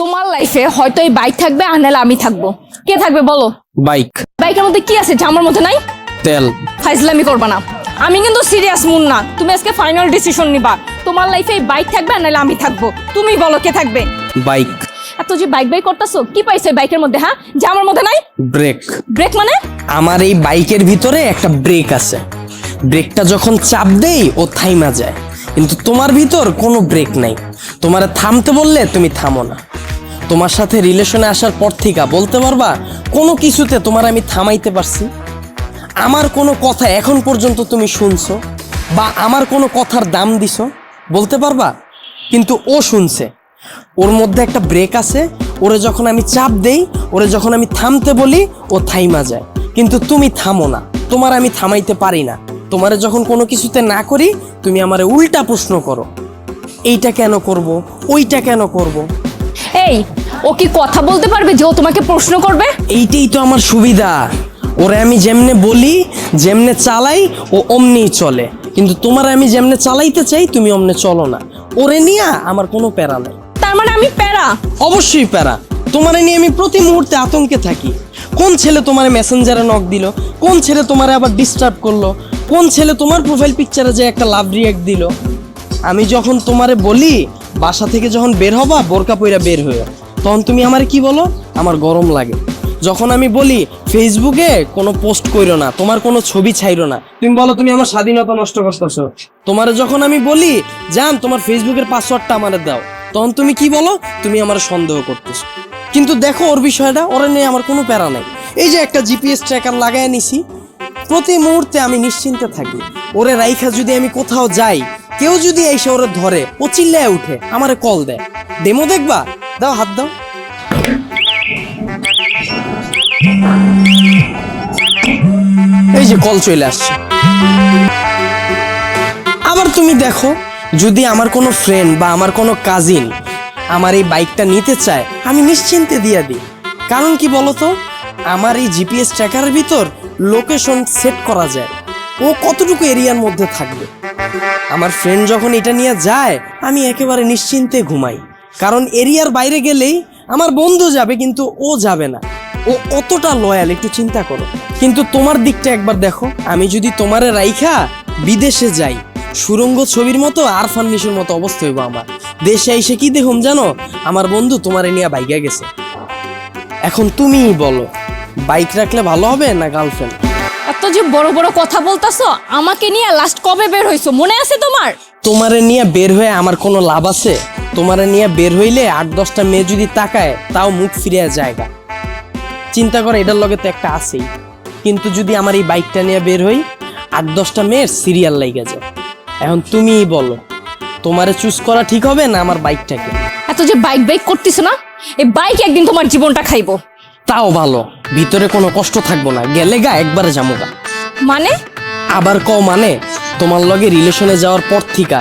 তোমার লাইফে হয়তো এই বাইক থাকবে আর নাহলে আমি থাকবো। কে থাকবে বলো? বাইক। বাইকের মধ্যে কি আছে যা আমার মধ্যে নাই? তেল। ফাইজলামি করবা না, আমি কিন্তু সিরিয়াস মুন না। তুমি আজকে ফাইনাল ডিসিশন নিবা, তোমার লাইফে এই বাইক থাকবে আর নাহলে আমি থাকবো। তুমি বলো কে থাকবে? বাইক। এত যে বাইক বাইক করতেছো, কি পাইছো এই বাইকের মধ্যে? হ্যাঁ, যা আমার মধ্যে নাই? ব্রেক। ব্রেক মানে? আমার এই বাইকের ভিতরে একটা ব্রেক আছে, ব্রেকটা যখন চাপ দেই ও থাইমা যায়, কিন্তু তোমার ভিতর কোনো ব্রেক নাই। তোমার থামতে বললে তুমি থামো না। তোমার সাথে রিলেশনে আসার পর থেকে বলতে পারবা কোনো কিছুতে তোমার আমি থামাইতে পারছি? আমার কোনো কথা এখন পর্যন্ত তুমি শুনছো বা আমার কোনো কথার দাম দিছো বলতে পারবা? কিন্তু ও শুনছে, ওর মধ্যে একটা ব্রেক আছে, ওরে যখন আমি চাপ দেই, ওরে যখন আমি থামতে বলি ও থাইমা যায়, কিন্তু তুমি থামো না। তোমার আমি থামাইতে পারি না। তোমারে যখন কোনো কিছুতে না করি তুমি আমারে উল্টা প্রশ্ন করো, এইটা কেন করব, ওইটা কেন করব। এই, ও কি কথা বলতে পারবে যে ও তোমাকে প্রশ্ন করবে? এইটাই তো আমার সুবিধা। ওরে আমি যেমনে বলি, যেমনে চালাই, ও অমনি চলে, কিন্তু তোমার আমি যেমনে চালাইতে চাই তুমি অমনে চলো না। ওরে নিয়ে আমার কোনো প্যারা নাই। তার মানে আমি প্যারা? অবশ্যই প্যারা। তোমারে নিয়ে আমি প্রতি মুহূর্তে আতঙ্কে থাকি। কোন ছেলে তোমার মেসেঞ্জারে নক দিল, কোন ছেলে তোমারে আবার ডিস্টার্ব করলো, কোন ছেলে তোমার প্রোফাইল পিকচারে যে একটা লাভ রিয়াক্ট দিল। আমি যখন তোমারে বলি বাসা থেকে যখন বের হবা বোরকা পইরা বের হয়ে, তখন তুমি আমারে কি বলো? আমার গরম লাগে। যখন আমি বলি ফেসবুকে কোনো পোস্ট কইরো না, তোমার কোনো ছবি ছাইরো না, তুমি বলো তুমি আমার স্বাধীনতা নষ্ট করতেছো। তোমার যখন আমি বলি জান তোমার ফেসবুকের পাসওয়ার্ডটা আমারে দাও, তখন তুমি কি বলো? তুমি আমার সন্দেহ করতেছো। কিন্তু দেখো ওর বিষয়টা, ওরা নিয়ে আমার কোনো প্যারা নাই। এই যে একটা জিপিএস ট্র্যাকার লাগায় নিছি, প্রতি মুহূর্তে আমি নিশ্চিন্তে থাকি। ওরে রাইখা যদি আমি কোথাও যাই, কেউ যদি এসে ওরে ধরে, ও চিল্লায় উঠে আমারে কল দেয়, ডেমো দেখবা? দাও হাত দাও। এই যে কল চলে আসছে। আবার তুমি দেখো, যদি আমার কোনো ফ্রেন্ড বা আমার কোনো কাজিন আমার এই বাইকটা নিতে চায়, আমি নিশ্চিন্তে দিয়ে দিই। কারণ কি বলতো, আমার এই জিপিএস ট্র্যাকারের ভিতর লোকেশন সেট করা যায়, ও কতটুকু এরিয়ার মধ্যে থাকবে। আমার ফ্রেন্ড যখন এটা নিয়ে যায় আমি একেবারে নিশ্চিন্তে ঘুমাই, কারণ এরিয়ার বাইরে গেলেই আমার বন্ধু যাবে কিন্তু ও যাবে না। ও অতটা লয়াল, একটু চিন্তা করো। কিন্তু তোমার দিকটা একবার দেখো, আমি যদি তোমারে রাইখা বিদেশে যাই, সুরঙ্গ ছবির মতো আরফান নিশোর মতো অবস্থা হইব আমার। দেশে এসে কি দেখুম জানো? আমার বন্ধু তোমারে নিয়ে বাইকে গেছে। এখন তুমিই বলো, বাইক রাখলে ভালো হবে না গার্লফ্রেন্ড? এত যে বড় বড় কথা বলতাছো, আমাকে নিয়ে লাস্ট কবে বের হইছো মনে আছে তোমার? তোমারে নিয়ে বের হয়ে আমার কোনো লাভ আছে? তোমারে নিয়ে বের হইলে 8-10টা মেয়ে যদি তাকায় তাও মুখ ফিরিয়ে জায়গা। চিন্তা করে, এটার লগে তো একটা আছেই। কিন্তু যদি আমার এই বাইকটা নিয়ে বের হই, 8-10টা মেয়ের সিরিয়াল লাইগা যায়। এখন তুমিই বলো, তোমারে চুজ করা ঠিক হবে না আমার বাইকটাকে? এত যে বাইক বাইক করতেছো না, এই বাইক একদিন তোমার জীবনটা খাইবো। তাও ভালো, ভিতরে কোনো কষ্ট থাকবো না, গেলে গা একবারে যাবো গা। মানে? আবার কও মানে? তোমার লগে রিলেশনে যাওয়ার পর থেকে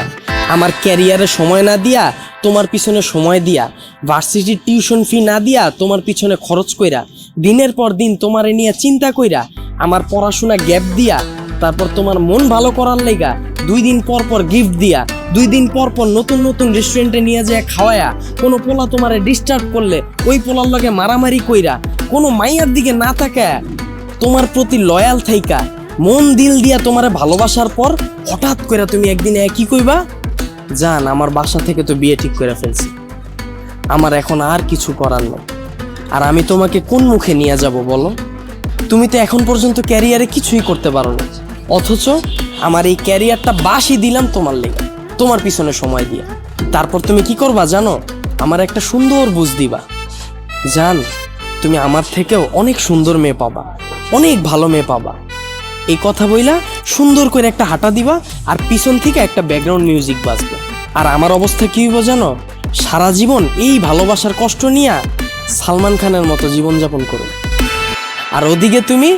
আমার ক্যারিয়ারে সময় না দিয়া তোমার পিছনে সময় দিয়া, ভার্সিটির টিউশন ফি না দিয়া তোমার পিছনে খরচ কইরা, দিনের পর দিন তোমারে নিয়ে চিন্তা কইরা, আমার পড়াশোনা গ্যাপ দিয়া, তারপর তোমার মন ভালো করার লাইগা 2 দিন পর পর গিফট দিয়া, 2 দিন পর পর নতুন নতুন রেস্টুরেন্টে নিয়ে যায় খাওয়ায়া, কোনো পোলা তোমারে ডিস্টার্ব করলে ওই পোলার লগে মারামারি কইরা, কোনো মাইয়ার দিকে না তাকায়া তোমার প্রতি লয়াল থাইকা মন দিল দিয়া তোমারে ভালোবাসার পর হঠাৎ করে তুমি একদিন কি কইবা? জান আমার বাসা থেকে তো বিয়ে ঠিক করে ফেলছি, আমার এখন আর কিছু করার নেই। আর আমি তোমাকে কোন মুখে নিয়ে যাব বলো? তুমি তো এখন পর্যন্ত ক্যারিয়ারে কিছুই করতে পারো না, অথচ আমার এই ক্যারিয়ারটা বাসি দিলাম তোমার লেগে, তোমার পিছনে সময় দিয়া। তারপর তুমি কি করবা জানো? আমার একটা সুন্দর বুঝ দিবা। জান তুমি আমার থেকেও অনেক সুন্দর মেয়ে পাবা, অনেক ভালো মেয়ে পাবা। এই কথা বইলা সুন্দর করে একটা হাঁটা দিবা, আর পিছন থেকে একটা ব্যাকগ্রাউন্ড মিউজিক বাজবে। আর আমার অবস্থা কি হইব জানো? সারা জীবন এই ভালোবাসার কষ্ট নিয়া সালমান খানের মতো জীবনযাপন করো। আর ওদিকে তুমি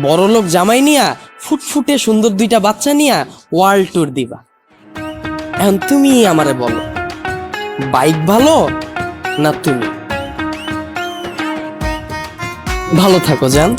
বড়লোক জামাই নিয়া ফুটফুটে সুন্দর 2টা বাচ্চা নিয়া ওয়ার্ল্ড ট্যুর দিবা। এখন তুমি আমারে বলো, বাইক ভালো না তুমি? ভালো থাকো জান।